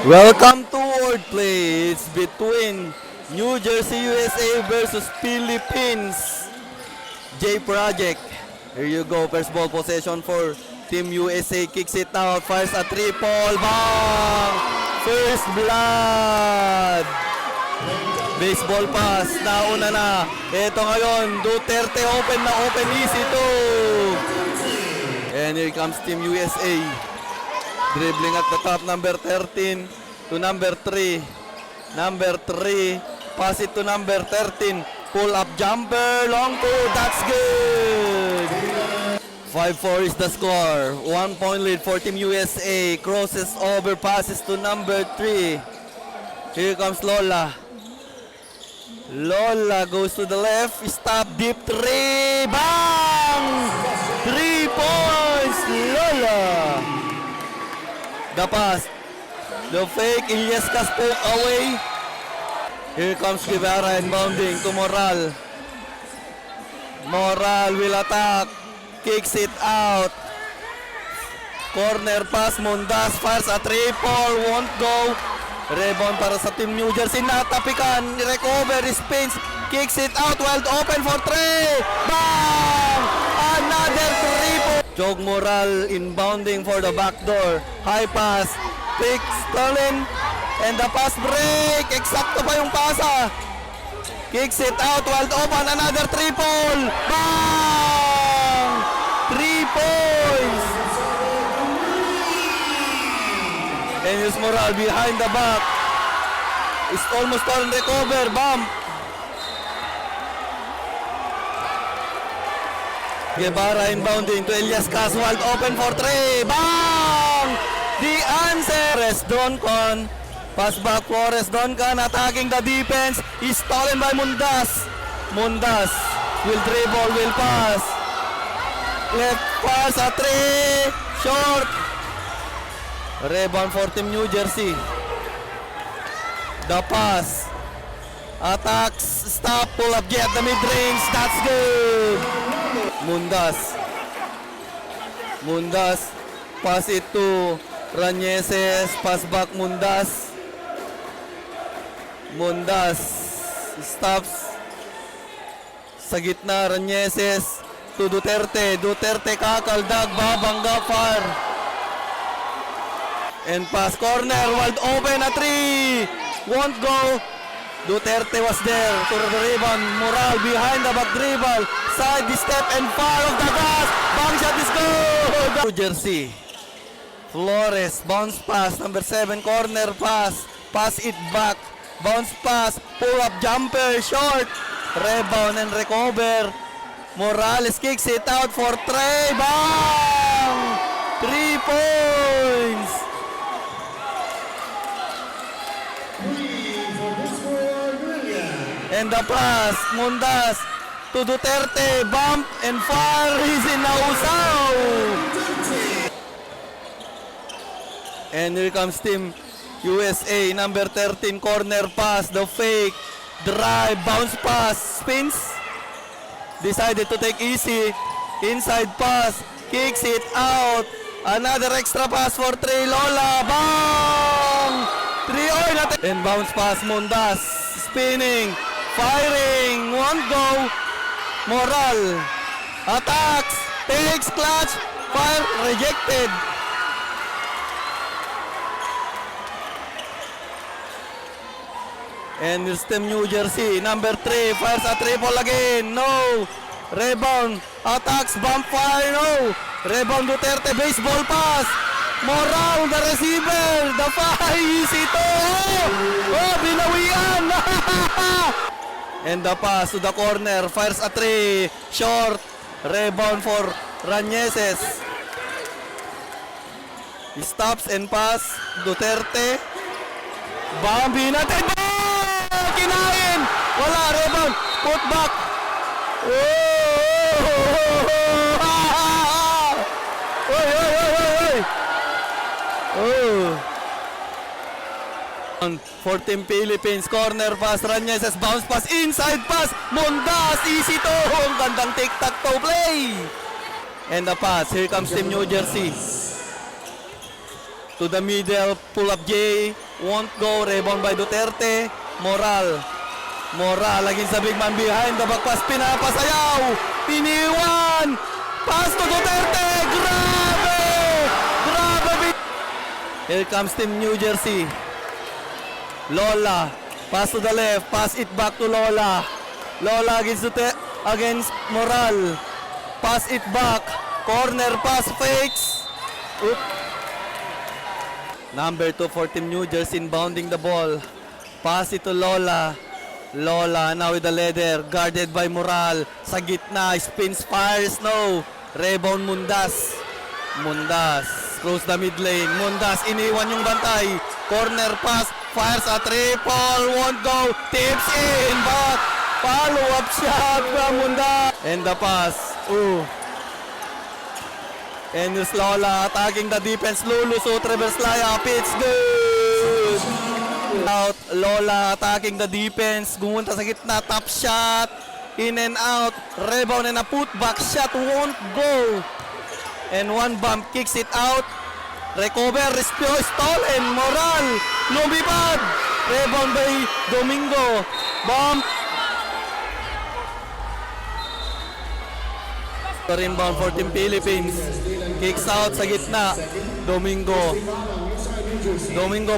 Welcome to Word Play. It's between New Jersey, USA versus Philippines. J Project. Here you go. First ball possession for Team USA. Kicks it out. Fires a triple. Bang! First blood. Baseball pass. Nauna na. Ito ngayon. Duterte open na open. Easy to. And here comes Team USA. Dribbling at the top, number 13 to number 3. Number 3, pass it to number 13. Pull up jumper, long two, that's good. 5-4 is the score. 1 point lead for Team USA. Crosses over, passes to number 3. Here comes Lola. Lola goes to the left, stop, deep 3, bang! 3 points, Lola. The pass, the fake, Illescas poke away. Here comes Guevara inbounding to Moral. Moral will attack, kicks it out. Corner pass, Mundas fires a triple, won't go. Rebound para sa Team New Jersey, natapikan, recover, spins, kicks it out, wide open for 3. Bang! Another triple. Jog Moral inbounding for the back door. High pass. Pick stolen. And the pass break. Eksakto pa yung pasa. Kicks it out. Wide open. Another triple. Bang! 3 points. And use Moral behind the back. It's almost on recover. Bump. Guevara inbounding to Illescas, wide open for 3. Bang! The answer is Doncon. Pass back Flores. Doncon attacking the defense. Is stolen by Mundas. Mundas will dribble, will pass. Left pass a 3. Short. Rebound for Team New Jersey. The pass. Attacks. Stop. Pull up. Get the mid-range. That's good. Mundas, pass it to Rañeses, pass back Mundas, stops, sa gitna Rañeses, to Duterte kakaldag, babangga far, and pass corner, wide open, a 3, won't go. Duterte was there to the rebound. Moral behind the back dribble. Side step and far of the gas. Bang shot is good. New Jersey. Flores bounce pass. Number 7 corner pass. Pass it back. Bounce pass. Pull up jumper. Short. Rebound and recover. Morales kicks it out for 3. Bang! 3 points. And the pass, Mundas to Duterte, bump and fire, he's in Nausaw. And here comes Team USA, number 13, corner pass, the fake, drive, bounce pass, spins, decided to take easy, inside pass, kicks it out, another extra pass for 3, Lola, bang! 3-0 and bounce pass, Mundas, spinning, firing, won't go. Moral attacks, takes clutch, fire, rejected. And it's Team New Jersey, number 3, fires a triple again, no. Rebound, attacks, bump fire, no. Rebound Duterte, baseball pass. Moral, the receiver, the fire, easy to. Oh, binawian. And the pass to the corner, fires a 3, short, rebound for Rañeses. He stops and pass, Duterte. Bambi natin, kinain! Wala, rebound, put back. For Team Philippines, corner pass, Rañeses, bounce pass, inside pass, Mundas, easy to, ang gandang tic-tac-toe play. And the pass, here comes Team New Jersey. to the middle, pull up J, won't go, rebound by Duterte, Moral against the big man behind the back pass, pinapasayaw, iniwan, pass to Duterte, grabe, here comes Team New Jersey, Lola, pass to the left, pass it back to Lola against Moral, pass it back, corner pass, fakes, oop. Number 2 for Team New Jersey inbounding the ball. Pass it to Lola now with the leader. Guarded by Moral. Sa gitna. Spins, fires. No. Rebound Mundas. Close the mid lane. Mundas iniwan yung bantay. Corner pass. Fires a triple. Won't go. Tips in. Back. Follow up shot from Mundas. And the pass. Ooh. And here's Lola attacking the defense. Lulu shoot, reverse layup. It's good. Out. Lola attacking the defense. Gumunta sa gitna. Top shot. In and out. Rebound and a putback shot. Won't go. And one bump kicks it out. Recover. Stolen. Moral. Lumipad. Rebound by Domingo. Bump. Rebound for Team Philippines. Kicks out sa gitna. Domingo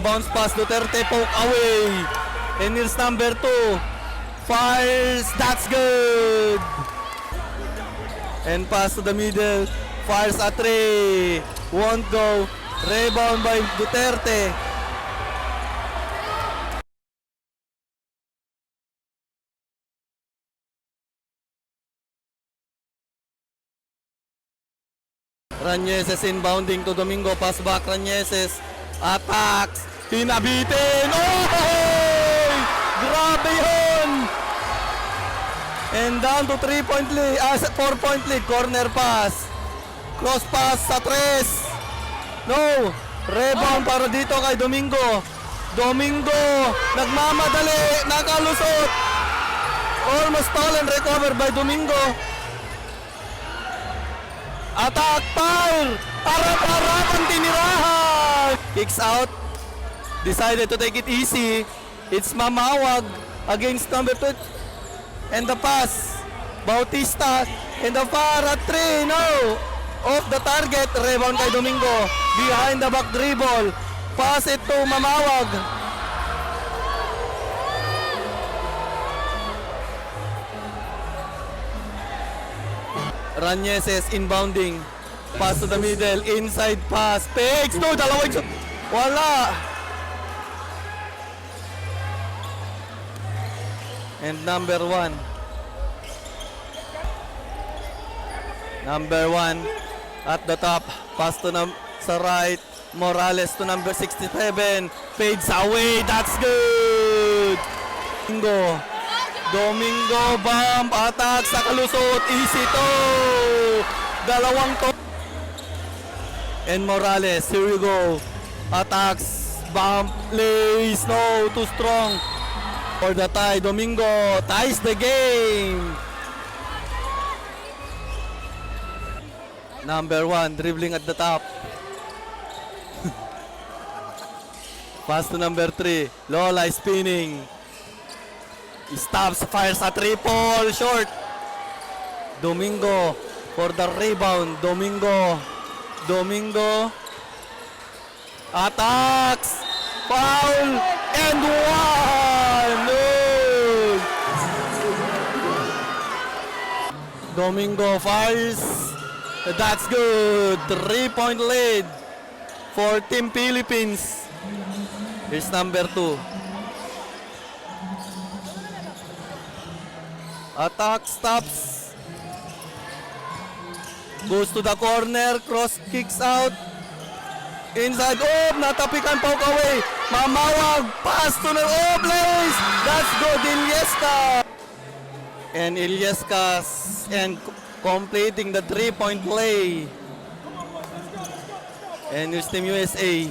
bounce pass. Duterte poke away. And here's number 2. Fires. That's good. And pass to the middle. Fires a 3. Won't go. Rebound by Duterte. Rañeses inbounding to Domingo. Pass back Rañeses. Attacks. Pinabitin. Oh! Grabe yun! And down to 3-point lead. 4-point lead. Corner pass. Cross pass sa 3. No. Rebound para dito kay Domingo. Nagmamadali. Nakalusot. Almost stolen. Recover by Domingo. Attack, foul! Harap-harapan, tinirahan! Kicks out. Decided to take it easy. It's Mamawag against number 2. And the pass. Bautista. And the far at 3. No! Off the target. Rebound kay Domingo. Behind the back dribble. Pass it to Mamawag. Rañeses inbounding. Pass to the middle. Inside pass. Fakes. No, dalawang shot. Wala. And number 1. At the top. Pass to sa right. Morales to number 67. Fades away. That's good. Domingo bump, attack sa kalusot, easy to. Dalawang to. And Morales, here we go. Attacks, bump, lays, no, too strong. For the tie, Domingo ties the game. Number 1, dribbling at the top. Pass to number 3, Lola spinning. Stops, fires a triple, short. Domingo for the rebound. Domingo attacks, foul, and 1. No. Domingo fires. That's good. 3-point lead for Team Philippines. Here's number 2. Attack stops. Goes to the corner. Cross kicks out. Inside. Oh, natapikan, poke away. Mamawag. Pass to the place. That's good. Ilieska. And Ilieska and completing the 3-point play. And here's Team USA.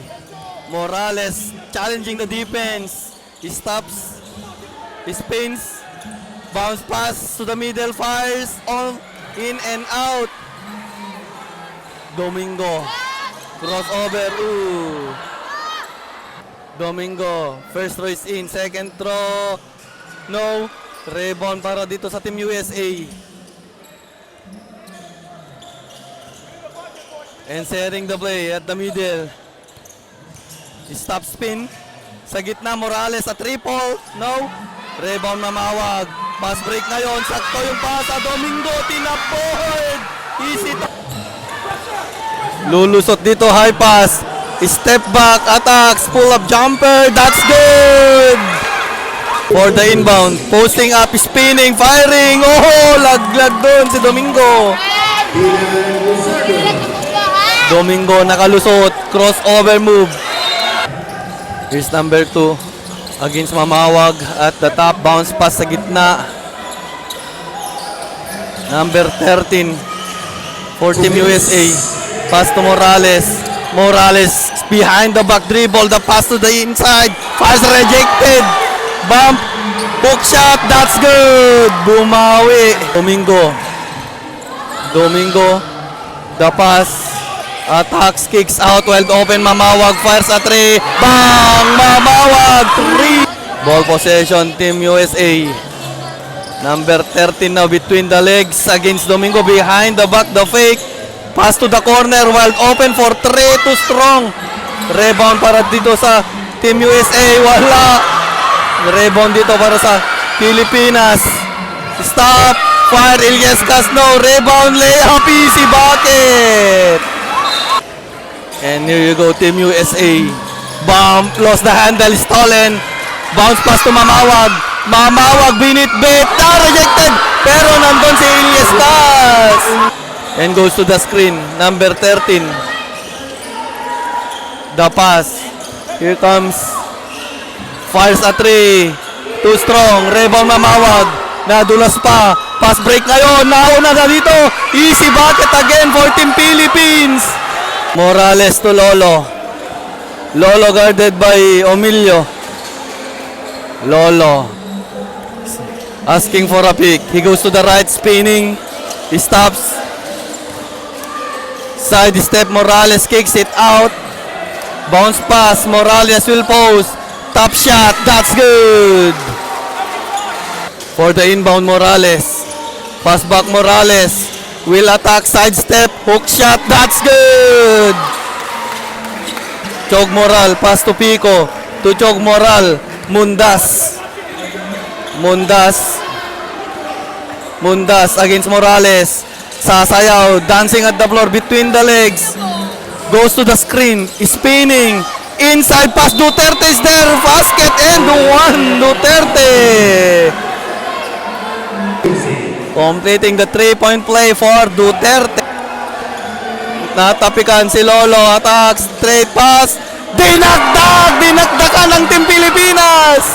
Morales challenging the defense. He stops. He spins. Bounce pass to the middle, fires on, in and out. Domingo Crossover. Ooh. Domingo. First throw is in. Second throw. No. Rebound para dito sa Team USA. And setting the play at the middle. Stop spin. Sa gitna, Morales sa triple. No. Rebound mamawag. Pass break ngayon. Sakto yung pasa. Domingo. Tinapoid. Easy. Lulusot dito. High pass. Step back. Attacks. Pull up jumper. That's good. For the inbound. Posting up. Spinning. Firing. Oh, laglag doon si Domingo. Domingo nakalusot. Crossover move. Here's number 2 against Mamawag at the top, bounce pass sa gitna. Number 13 for Team USA. Pass to Morales. Morales behind the back dribble. The pass to the inside. Pass rejected. Bump. Hook shot. That's good. Bumawi. Domingo. Domingo. The pass. Attacks, kicks out, wide open, Mamawag, fires a 3, bang! Mamawag, 3! Ball possession, Team USA. Number 13 now between the legs against Domingo, behind the back, the fake. Pass to the corner, wide open for 3, too strong. Rebound para dito sa Team USA, wala. Rebound dito para sa Pilipinas. Stop, fire, Ilyas Casno, rebound, layup, easy bucket. And here you go, Team USA. Bump, lost the handle, stolen. Bounce pass to Mamawag. Mamawag, binitbit. Rejected. Pero nandun si Ilyas Cas. And goes to the screen. Number 13. The pass. Here comes. Fires a 3. Too strong. Rebound Mamawag. Nadulas pa. Pass break ngayon. Nauna na dito. Easy bucket again for Team Philippines. Morales to Lolo. Lolo guarded by Omilio. Lolo asking for a pick. He goes to the right, spinning. He stops. Side step, Morales kicks it out. Bounce pass, Morales will post. Top shot, that's good. For the inbound, Morales. Pass back, Morales. Will attack, sidestep, hook shot, that's good! Chog Moral, pass to Pico, to Chog Moral, Mundas. Mundas against Morales. Sasayaw, dancing at the floor between the legs. Goes to the screen, spinning. Inside pass, Duterte is there, basket and 1, Duterte! Completing the 3-point play for Duterte. Natapikan si Lolo. Attack. Straight pass. Dinagdag! Dinagdagan ng Team Pilipinas!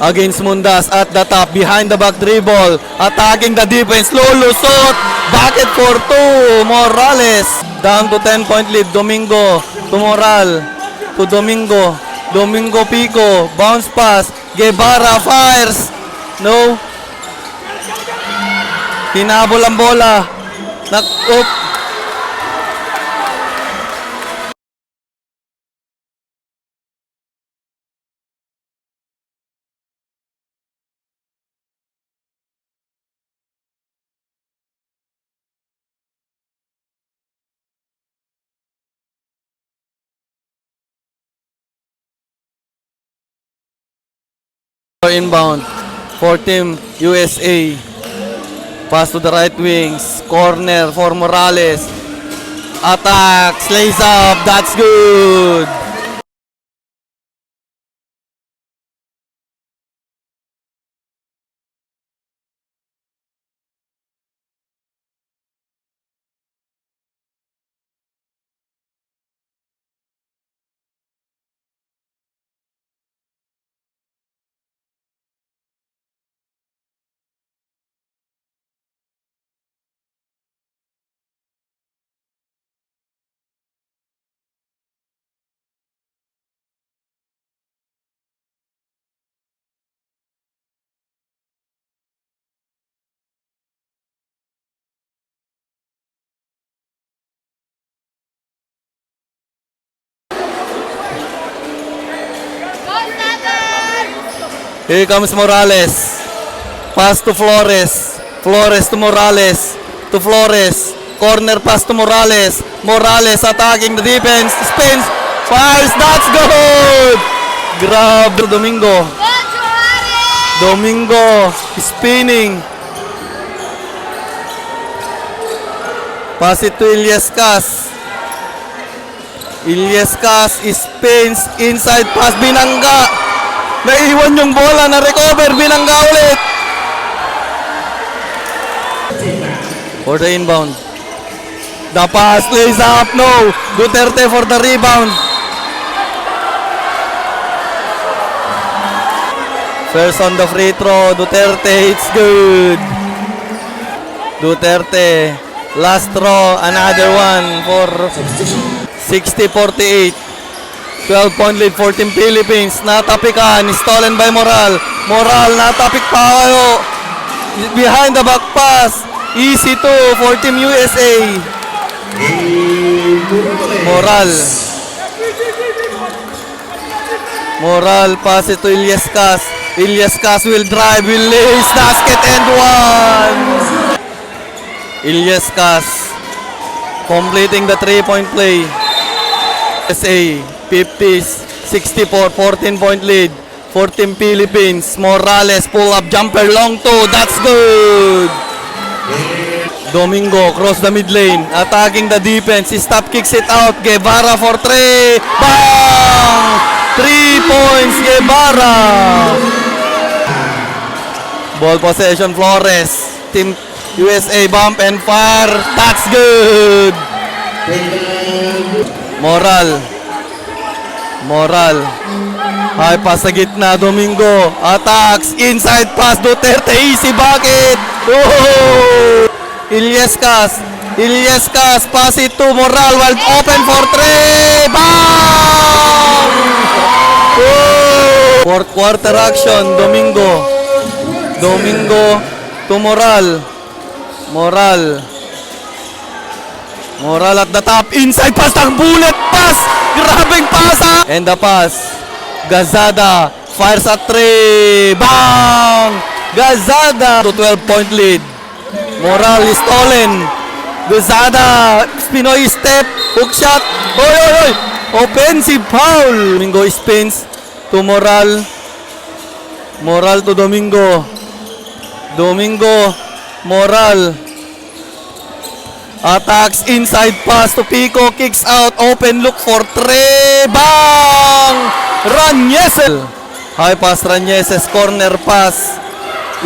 Against Mundas at the top. Behind the back dribble. Attacking the defense. Lulusot. Bucket for 2. Morales. Down to 10-point lead. Domingo. To Moral. To Domingo. Domingo Pico. Bounce pass. Guevara fires. No. Hinabol ang bola. Up. Inbound for Team USA. Pass to the right wings. Corner for Morales. Attack. Slays up. That's good. Here comes Morales. Pass to Flores. Flores to Morales. To Flores. Corner pass to Morales. Morales attacking the defense. Spins. Fires. That's good! Grab Domingo. Domingo spinning. Pass it to Illescas. Illescas spins. Inside pass. Binangga. Naiwan yung bola. Na-recover. Binangga ulit. For the inbound. The pass lays up. No. Duterte for the rebound. First on the free throw. Duterte. It's good. Duterte. Last throw. Another one for 60-48. 12-point lead for Team Philippines. Natapikan. Stolen by Moral. Moral. Natapik pa kayo. Behind the back pass. Easy to for Team USA. Moral. Moral pass it to Illescas. Illescas will drive, will lace, basket and one. Illescas completing the 3-point play. USA 50s, 64, 14-point lead for Team Philippines. Morales pull up jumper long two. That's good. Domingo cross the mid lane, attacking the defense. He stop kicks it out. Guevara for three. Bang! 3 points, Guevara. Ball possession, Flores. Team USA bump and fire. That's good. Moral. Moral. High pass sa gitna. Domingo. Attacks. Inside pass. Duterte. Easy bucket. Oh! Illescas. Illescas. Pass it to Moral. Wide open for three. Bang! Oh! Fourth quarter action. Domingo. Domingo to Moral. Moral. Moral at the top. Inside pass. Bullet pass. Grabing pasa. And the pass. Gazada. Fires at 3. Bang! Gazada to 12-point lead. Moral is stolen. Gazada. Pinoy step. Hook shot. Oy, oy, oy. Offensive foul. Domingo spins to Moral. Moral to Domingo. Domingo. Moral. Attacks inside pass to Pico. Kicks out. Open look for three. Bang! Rañeses. High pass Rañeses. Corner pass.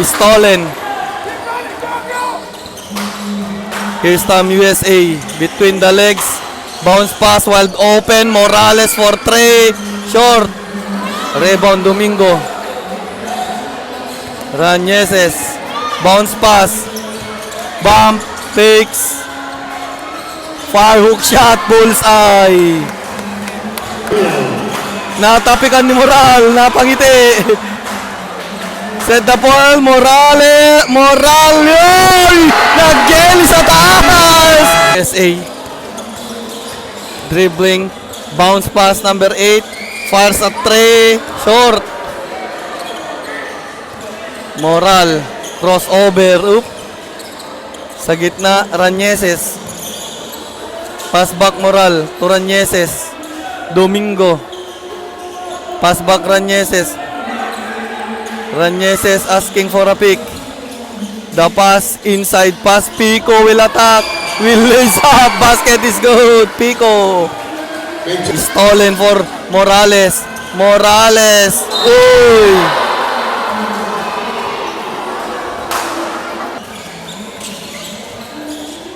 Stolen. Here's Team USA. Between the legs. Bounce pass. Wide open. Morales for three. Short. Rebound Domingo. Rañeses. Bounce pass. Bump. Fakes. Far hook shot. Bullseye. Natapikan ni Moral. Napangiti. Set the ball. Morales. Moral. Yoy! Nag-gel sa taas. SA. Dribbling. Bounce pass number 8. Fires at 3. Short. Moral. Crossover. Oop. Sa gitna. Rañeses. Pass back Moral to Rañeses. Domingo. Pass back Rañeses. Rañeses asking for a pick. The pass inside pass. Pico will attack. Will lace up. Basket is good. Pico. Stolen for Morales. Morales. Uy!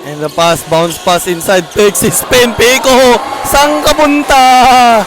And the pass, bounce pass inside, takes his spin, Pico! Saan ka punta?